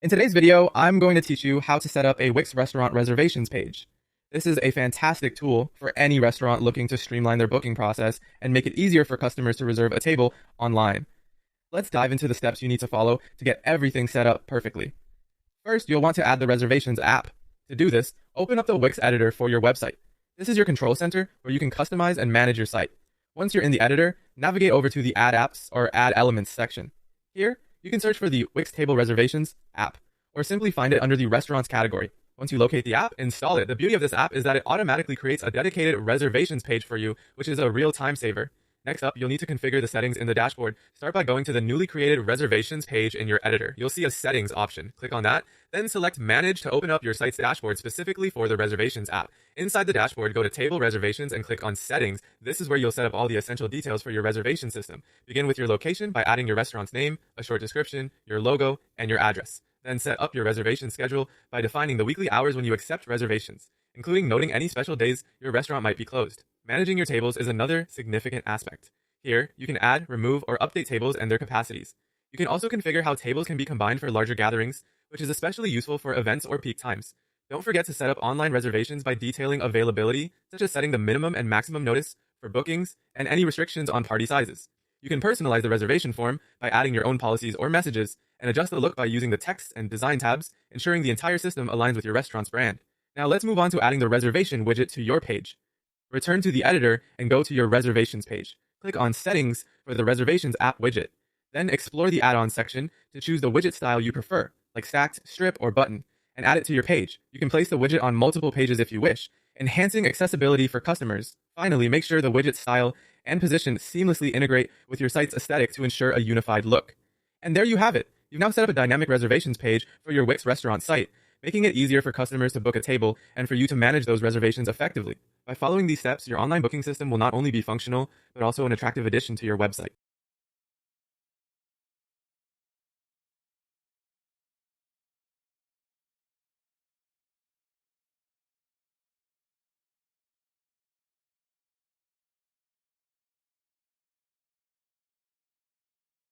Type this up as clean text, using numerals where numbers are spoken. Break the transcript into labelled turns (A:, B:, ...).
A: In today's video, I'm going to teach you how to set up a Wix restaurant reservations page. This is a fantastic tool for any restaurant looking to streamline their booking process and make it easier for customers to reserve a table online. Let's dive into the steps you need to follow to get everything set up perfectly. First, you'll want to add the Reservations app. To do this, open up the Wix editor for your website. This is your control center where you can customize and manage your site. Once you're in the editor, navigate over to the Add Apps or Add Elements section. Here, you can search for the Wix Table Reservations app, or simply find it under the Restaurants category. Once you locate the app, install it. The beauty of this app is that it automatically creates a dedicated reservations page for you, which is a real time saver. Next up, you'll need to configure the settings in the dashboard. Start by going to the newly created reservations page in your editor. You'll see a settings option. Click on that, then select manage to open up your site's dashboard specifically for the reservations app. Inside the dashboard, go to table reservations and click on settings. This is where you'll set up all the essential details for your reservation system. Begin with your location by adding your restaurant's name, a short description, your logo, and your address. Then set up your reservation schedule by defining the weekly hours when you accept reservations, including noting any special days your restaurant might be closed. Managing your tables is another significant aspect. Here, you can add, remove, or update tables and their capacities. You can also configure how tables can be combined for larger gatherings, which is especially useful for events or peak times. Don't forget to set up online reservations by detailing availability, such as setting the minimum and maximum notice for bookings and any restrictions on party sizes. You can personalize the reservation form by adding your own policies or messages, and adjust the look by using the text and design tabs, ensuring the entire system aligns with your restaurant's brand. Now let's move on to adding the reservation widget to your page. Return to the editor and go to your reservations page. Click on Settings for the Reservations app widget. Then explore the add-ons section to choose the widget style you prefer, like stacked, strip, or button, and add it to your page. You can place the widget on multiple pages if you wish, enhancing accessibility for customers. Finally, make sure the widget style and position seamlessly integrate with your site's aesthetic to ensure a unified look. And there you have it. You've now set up a dynamic reservations page for your Wix restaurant site, making it easier for customers to book a table and for you to manage those reservations effectively. By following these steps, your online booking system will not only be functional, but also an attractive addition to your website.